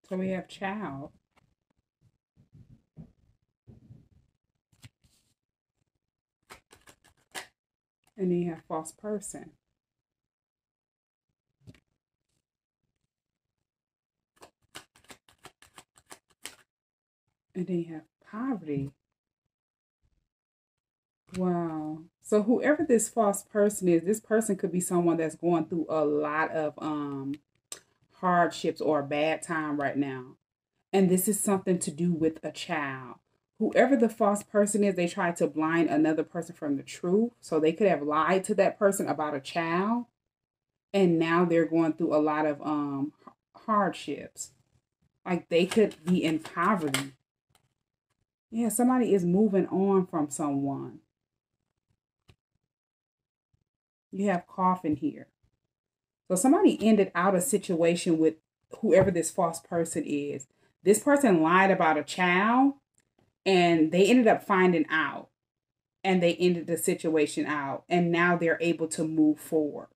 So we have child. And then you have false person. And then you have poverty. Wow. So whoever this false person is, this person could be someone that's going through a lot of hardships or a bad time right now. And this is something to do with a child. Whoever the false person is, they try to blind another person from the truth. So they could have lied to that person about a child. And now they're going through a lot of hardships. Like they could be in poverty. Yeah, somebody is moving on from someone. You have coffin here. So somebody ended out a situation with whoever this false person is. This person lied about a child and they ended up finding out and they ended the situation out and now they're able to move forward.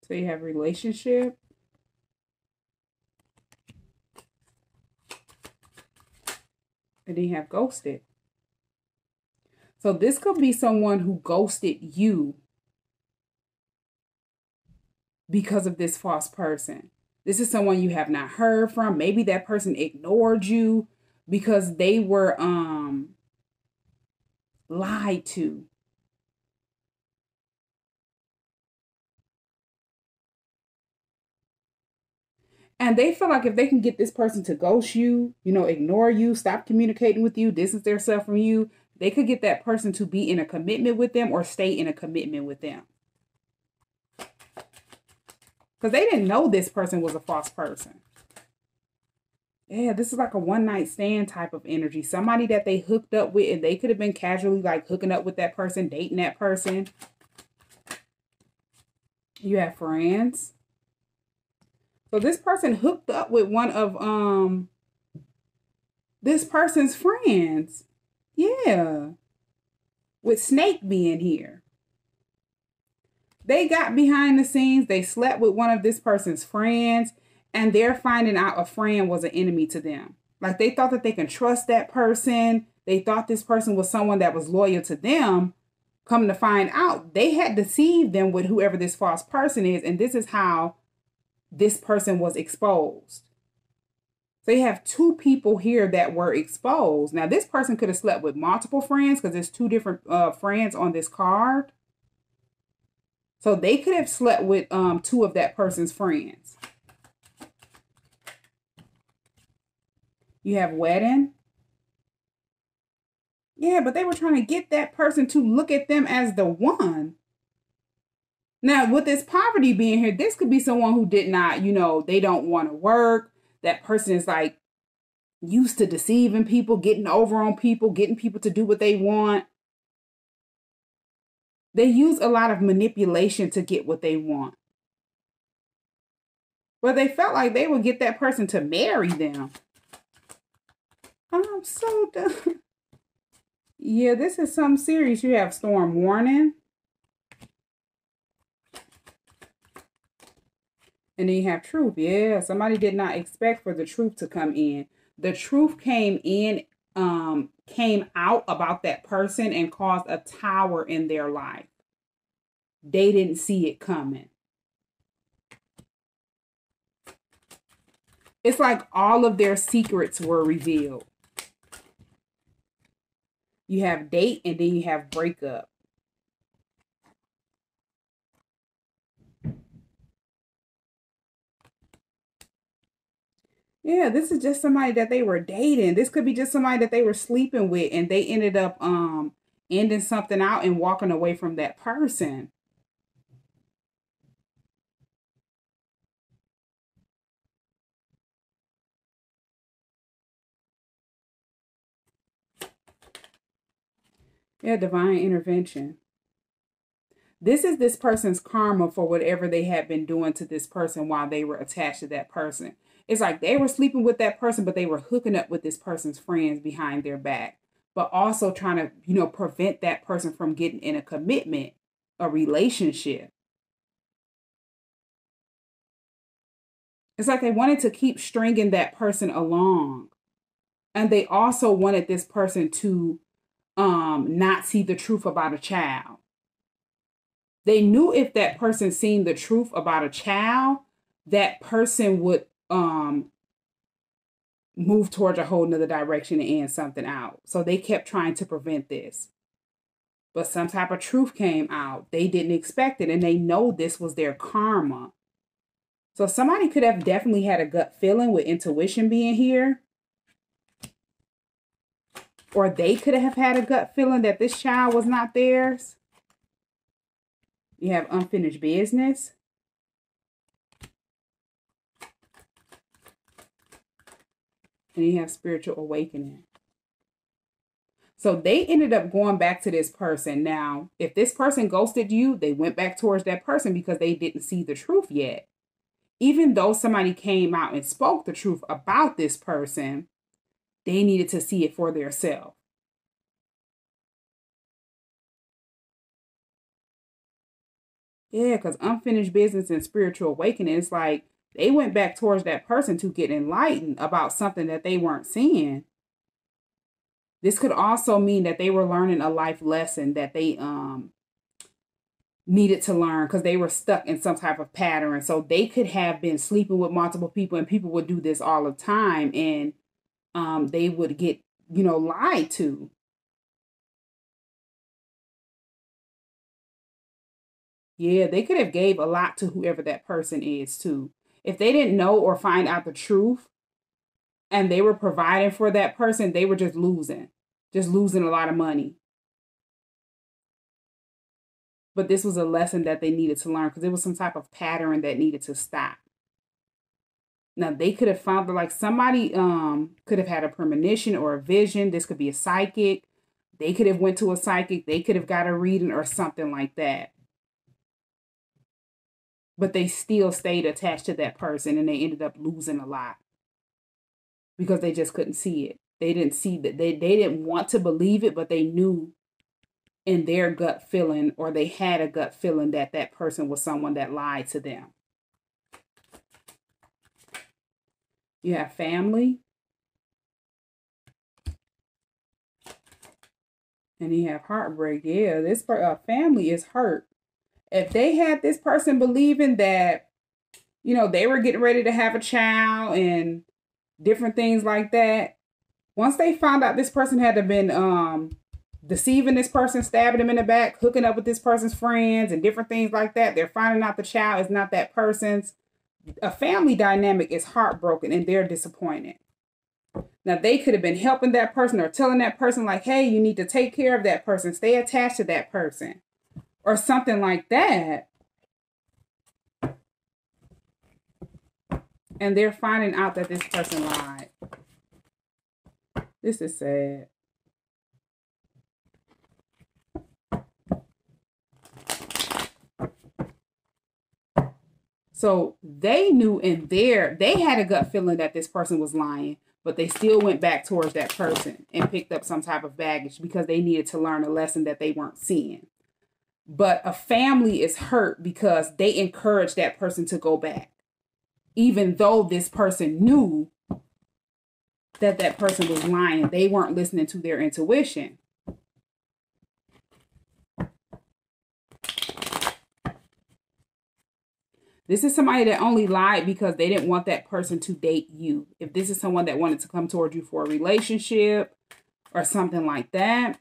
So you have relationship. And then you have ghosted. So this could be someone who ghosted you because of this false person. This is someone you have not heard from. Maybe that person ignored you because they were lied to. And they feel like if they can get this person to ghost you, ignore you, stop communicating with you, distance themselves from you, they could get that person to be in a commitment with them or stay in a commitment with them. Because they didn't know this person was a false person. Yeah, this is like a one night stand type of energy. Somebody that they hooked up with and they could have been casually like hooking up with that person, dating that person. You have friends. So this person hooked up with one of this person's friends. Yeah. With Snake being here. They got behind the scenes. They slept with one of this person's friends. And they're finding out a friend was an enemy to them. Like they thought that they can trust that person. They thought this person was someone that was loyal to them. Come to find out, they had deceived them with whoever this false person is. And this is how this person was exposed. So you have two people here that were exposed. Now, this person could have slept with multiple friends because there's two different friends on this card. So they could have slept with two of that person's friends. You have wedding. Yeah, but they were trying to get that person to look at them as the one. Now, with this poverty being here, this could be someone who did not, they don't want to work. That person is like used to deceiving people, getting over on people, getting people to do what they want. They use a lot of manipulation to get what they want. But they felt like they would get that person to marry them. I'm so done. Yeah, this is something serious. You have storm warning. And then you have truth. Yeah, somebody did not expect for the truth to come in. The truth came out about that person and caused a tower in their life. They didn't see it coming. It's like all of their secrets were revealed. You have date and then you have breakup. Yeah, this is just somebody that they were dating. This could be just somebody that they were sleeping with and they ended up ending something out and walking away from that person. Yeah, divine intervention. This is this person's karma for whatever they had been doing to this person while they were attached to that person. It's like they were sleeping with that person, but they were hooking up with this person's friends behind their back, but also trying to, prevent that person from getting in a commitment, a relationship. It's like they wanted to keep stringing that person along. And they also wanted this person to not see the truth about a child. They knew if that person seen the truth about a child, that person would move towards a whole nother direction and end something out. So they kept trying to prevent this. But some type of truth came out. They didn't expect it, and they know this was their karma. So somebody could have definitely had a gut feeling with intuition being here. Or they could have had a gut feeling that this child was not theirs. You have unfinished business. And you have spiritual awakening. So they ended up going back to this person. Now, if this person ghosted you, they went back towards that person because they didn't see the truth yet. Even though somebody came out and spoke the truth about this person, they needed to see it for themselves. Yeah, because unfinished business and spiritual awakening, it's like they went back towards that person to get enlightened about something that they weren't seeing. This could also mean that they were learning a life lesson that they needed to learn because they were stuck in some type of pattern. So they could have been sleeping with multiple people, and people would do this all the time, and they would get, lied to. Yeah, they could have gave a lot to whoever that person is too. If they didn't know or find out the truth and they were providing for that person, they were just losing a lot of money. But this was a lesson that they needed to learn because it was some type of pattern that needed to stop. Now they could have found like somebody could have had a premonition or a vision. This could be a psychic. They could have went to a psychic. They could have got a reading or something like that. But they still stayed attached to that person, and they ended up losing a lot because they just couldn't see it. They didn't see that. They didn't want to believe it, but they knew in their gut feeling, or they had a gut feeling that that person was someone that lied to them. You have family. And you have heartbreak. Yeah, this family is hurt. If they had this person believing that, they were getting ready to have a child and different things like that, once they found out this person had to been deceiving this person, stabbing him in the back, hooking up with this person's friends and different things like that, they're finding out the child is not that person's. A family dynamic is heartbroken and they're disappointed. Now, they could have been helping that person or telling that person like, hey, you need to take care of that person. Stay attached to that person or something like that. And they're finding out that this person lied. This is sad. So they knew they had a gut feeling that this person was lying, but they still went back towards that person and picked up some type of baggage because they needed to learn a lesson that they weren't seeing. But a family is hurt because they encouraged that person to go back, even though this person knew that that person was lying. They weren't listening to their intuition. This is somebody that only lied because they didn't want that person to date you. If this is someone that wanted to come toward you for a relationship or something like that,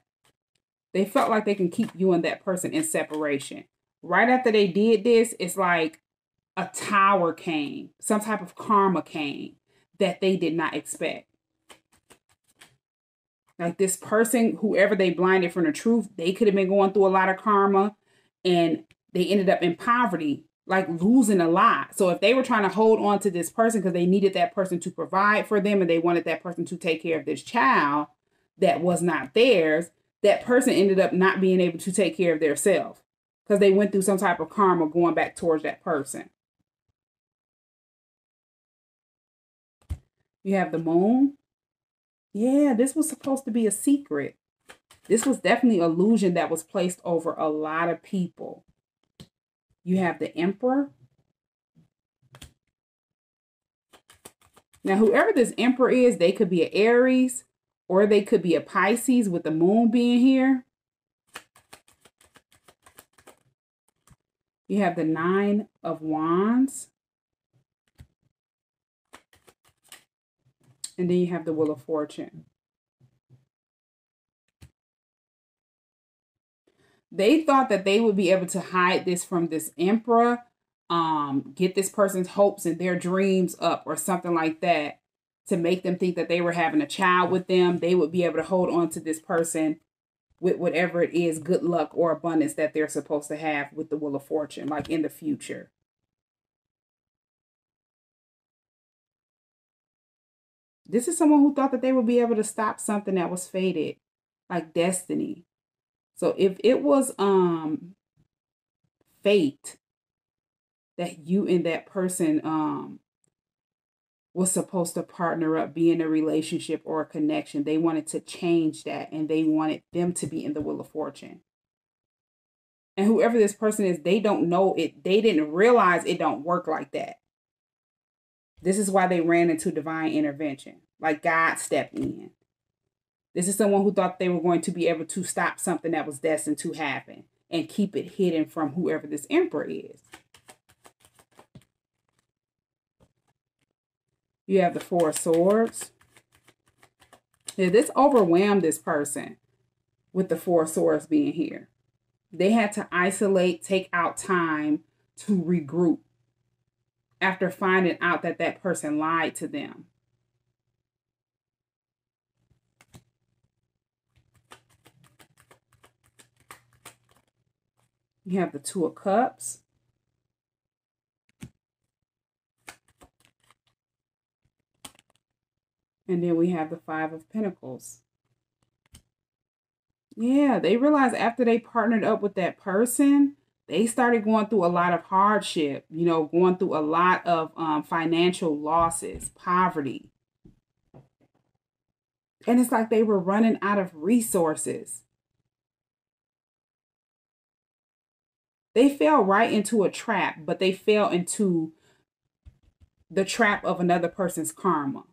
they felt like they can keep you and that person in separation. Right after they did this, it's like a tower came. Some type of karma came that they did not expect. Like this person, whoever they blinded from the truth, they could have been going through a lot of karma and they ended up in poverty, like losing a lot. So if they were trying to hold on to this person because they needed that person to provide for them and they wanted that person to take care of this child that was not theirs, that person ended up not being able to take care of themselves because they went through some type of karma going back towards that person. You have the moon. Yeah, this was supposed to be a secret. This was definitely an illusion that was placed over a lot of people. You have the Emperor. Now, whoever this Emperor is, they could be an Aries or they could be a Pisces with the moon being here. You have the Nine of Wands. And then you have the Wheel of Fortune. They thought that they would be able to hide this from this Emperor, get this person's hopes and their dreams up or something like that to make them think that they were having a child with them. They would be able to hold on to this person with whatever it is, good luck or abundance that they're supposed to have with the Wheel of Fortune, like in the future. This is someone who thought that they would be able to stop something that was fated, like destiny. So if it was fate that you and that person was supposed to partner up, be in a relationship or a connection, they wanted to change that and they wanted them to be in the Wheel of Fortune. And whoever this person is, they don't know it. They didn't realize it don't work like that. This is why they ran into divine intervention, like God stepped in. This is someone who thought they were going to be able to stop something that was destined to happen and keep it hidden from whoever this Emperor is. You have the Four of Swords. Yeah, this overwhelmed this person with the Four of Swords being here. They had to isolate, take out time to regroup after finding out that that person lied to them. You have the Two of Cups. And then we have the Five of Pentacles. Yeah, they realized after they partnered up with that person, they started going through a lot of hardship, you know, going through a lot of financial losses, poverty. And it's like they were running out of resources. They fell right into a trap, but they fell into the trap of another person's karma.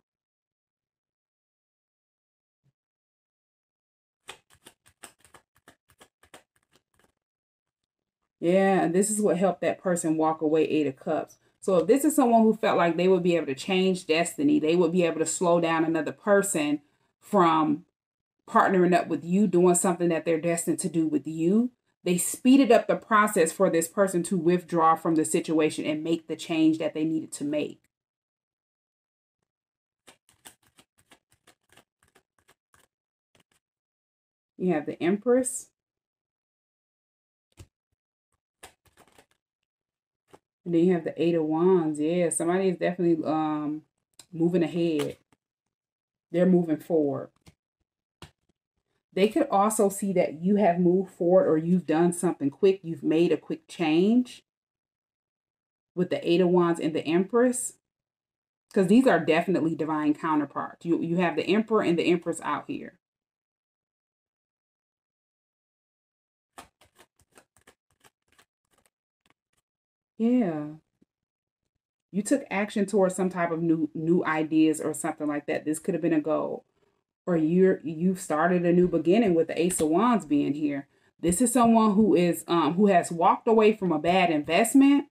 Yeah, and this is what helped that person walk away, Eight of Cups. So if this is someone who felt like they would be able to change destiny, they would be able to slow down another person from partnering up with you, doing something that they're destined to do with you. They speeded up the process for this person to withdraw from the situation and make the change that they needed to make. You have the Empress. And then you have the Eight of Wands. Yeah, somebody is definitely moving ahead. They're moving forward. They could also see that you have moved forward or you've done something quick. You've made a quick change with the Eight of Wands and the Empress. Because these are definitely divine counterparts. You have the Emperor and the Empress out here. Yeah. You took action towards some type of new ideas or something like that. This could have been a goal. Or you've started a new beginning with the Ace of Wands being here. This is someone who is who has walked away from a bad investment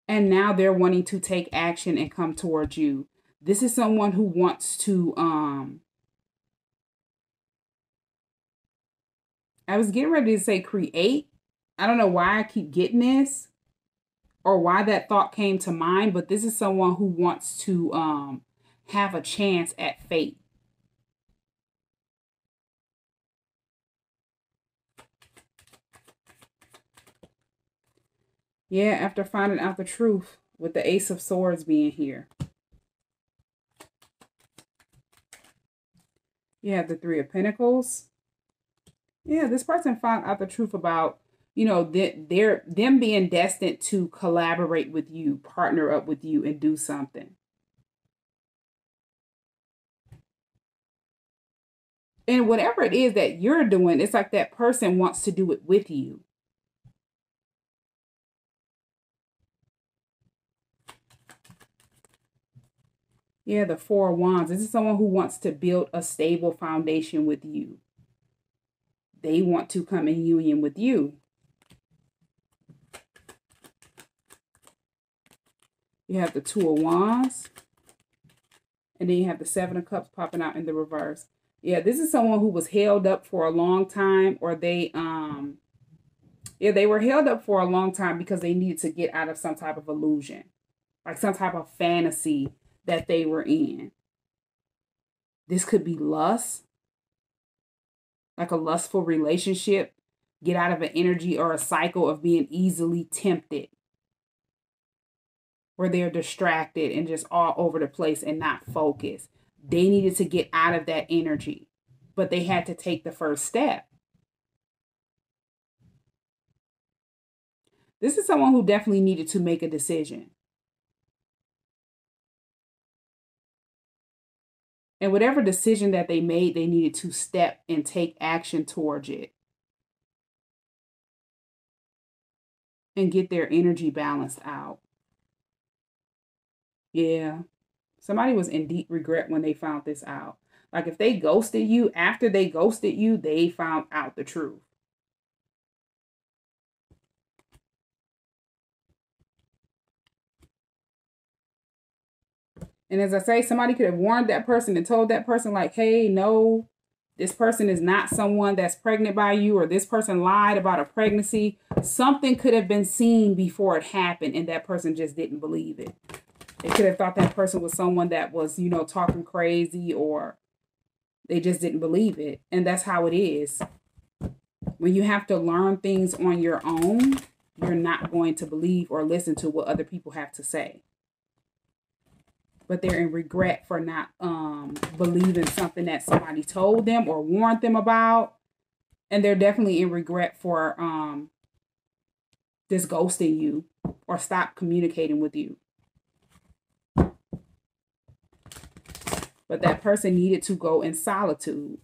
and now they're wanting to take action and come towards you. This is someone who wants to I was getting ready to say create. I don't know why I keep getting this or why that thought came to mind, but this is someone who wants to have a chance at fate. Yeah, after finding out the truth with the Ace of Swords being here. You have the Three of Pentacles. Yeah, this person found out the truth about, you know, them being destined to collaborate with you, partner up with you, and do something. And whatever it is that you're doing, it's like that person wants to do it with you. Yeah, the Four of Wands. This is someone who wants to build a stable foundation with you. They want to come in union with you. You have the Two of Wands. And then you have the Seven of Cups popping out in the reverse. Yeah, this is someone who was held up for a long time, or they were held up for a long time because they needed to get out of some type of illusion, like some type of fantasy that they were in. This could be lust, like a lustful relationship. Get out of an energy or a cycle of being easily tempted, where they're distracted and just all over the place and not focused. They needed to get out of that energy, but they had to take the first step. This is someone who definitely needed to make a decision. And whatever decision that they made, they needed to step and take action towards it and get their energy balanced out. Yeah. Somebody was in deep regret when they found this out. Like if they ghosted you, after they ghosted you, they found out the truth. And as I say, somebody could have warned that person and told that person like, hey, no, this person is not someone that's pregnant by you, or this person lied about a pregnancy. Something could have been seen before it happened, and that person just didn't believe it. They could have thought that person was someone that was, you know, talking crazy, or they just didn't believe it. And that's how it is. When you have to learn things on your own, you're not going to believe or listen to what other people have to say. But they're in regret for not believing something that somebody told them or warned them about. And they're definitely in regret for just ghosting you or stop communicating with you. But that person needed to go in solitude.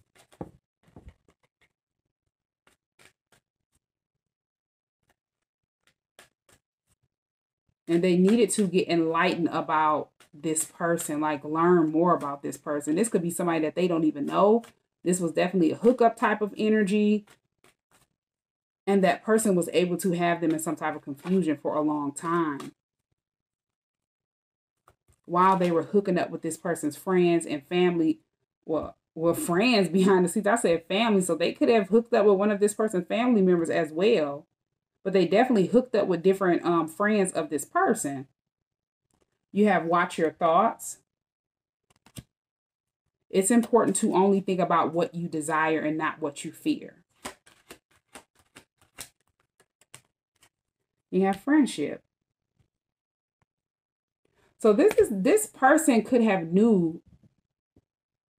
And they needed to get enlightened about this person, like learn more about this person. This could be somebody that they don't even know. This was definitely a hookup type of energy. And that person was able to have them in some type of confusion for a long time, while they were hooking up with this person's friends and family. Well, friends behind the scenes. I said family, so they could have hooked up with one of this person's family members as well. But they definitely hooked up with different friends of this person. You have watch your thoughts. It's important to only think about what you desire and not what you fear. You have friendship. So this person could have knew,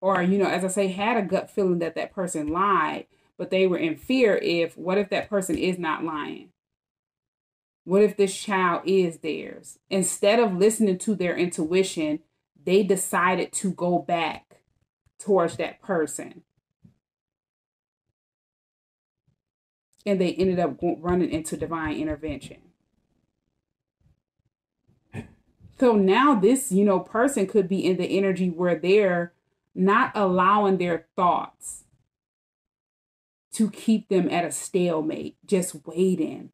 or, you know, as I say, had a gut feeling that that person lied, but they were in fear. What if that person is not lying? What if this child is theirs? Instead of listening to their intuition, they decided to go back towards that person. And they ended up running into divine intervention. So now this, you know, person could be in the energy where they're not allowing their thoughts to keep them at a stalemate, just waiting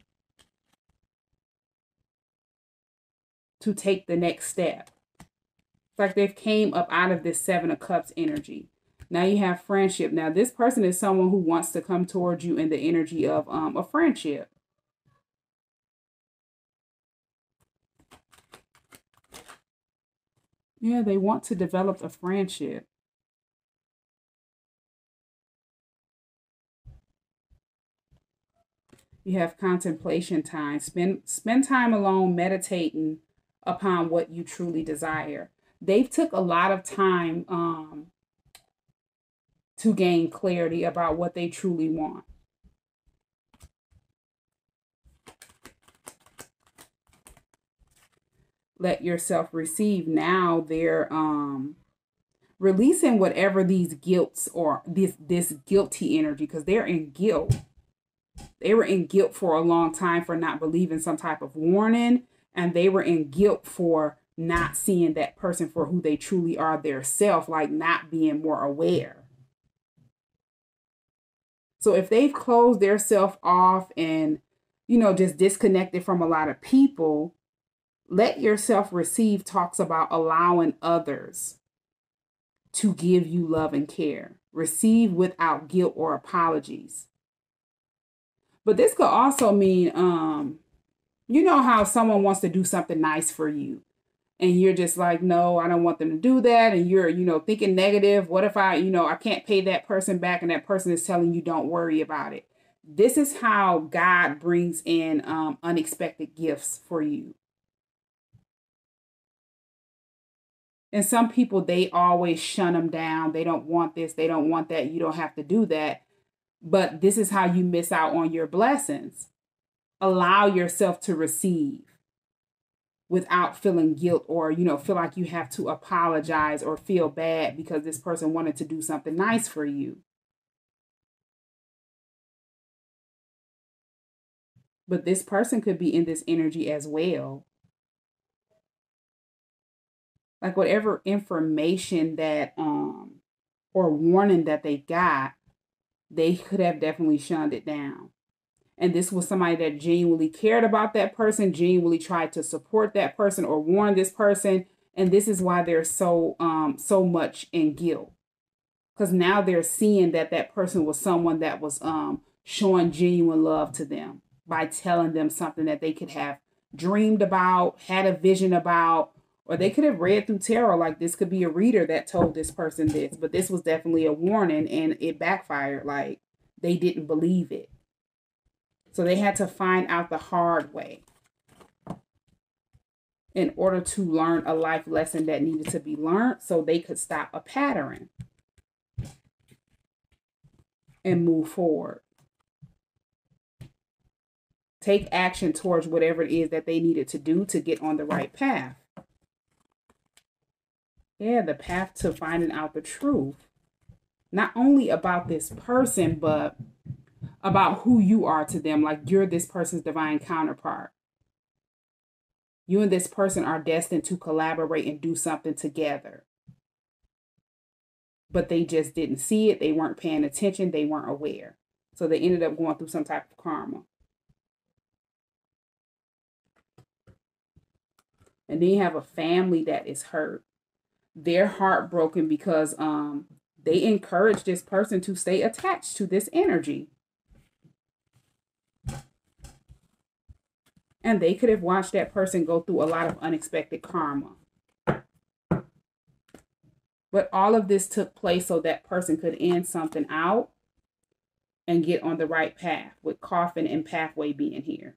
to take the next step. It's like they've came up out of this Seven of Cups energy. Now you have friendship. Now this person is someone who wants to come towards you in the energy of a friendship. Yeah, they want to develop a friendship. You have contemplation time. Spend time alone meditating upon what you truly desire. They've took a lot of time to gain clarity about what they truly want. Let yourself receive. Now they're releasing whatever these guilts or this guilty energy, because they're in guilt. They were in guilt for a long time for not believing some type of warning, and they were in guilt for not seeing that person for who they truly are, their self, like not being more aware. So if they've closed their self off and, just disconnected from a lot of people, let yourself receive talks about allowing others to give you love and care. Receive without guilt or apologies. But this could also mean, how someone wants to do something nice for you, and you're just like, no, I don't want them to do that. And you're, thinking negative. What if I can't pay that person back, and that person is telling you, don't worry about it. This is how God brings in unexpected gifts for you. And some people, they always shun them down. They don't want this. They don't want that. You don't have to do that. But this is how you miss out on your blessings. Allow yourself to receive without feeling guilt or, feel like you have to apologize or feel bad because this person wanted to do something nice for you. But this person could be in this energy as well. Like whatever information that, or warning that they got, they could have definitely shunned it down. And this was somebody that genuinely cared about that person, genuinely tried to support that person or warn this person. And this is why they're so much in guilt. Because now they're seeing that person was someone that was showing genuine love to them by telling them something that they could have dreamed about, had a vision about, or they could have read through tarot. Like this could be a reader that told this person this, but this was definitely a warning and it backfired. Like they didn't believe it. So they had to find out the hard way in order to learn a life lesson that needed to be learned so they could stop a pattern and move forward. Take action towards whatever it is that they needed to do to get on the right path. Yeah, the path to finding out the truth. Not only about this person, but about who you are to them. Like you're this person's divine counterpart. You and this person are destined to collaborate and do something together. But they just didn't see it. They weren't paying attention. They weren't aware. So they ended up going through some type of karma. And then you have a family that is hurt. They're heartbroken because they encourage this person to stay attached to this energy. And they could have watched that person go through a lot of unexpected karma. But all of this took place so that person could end something out and get on the right path, with coffin and pathway being here.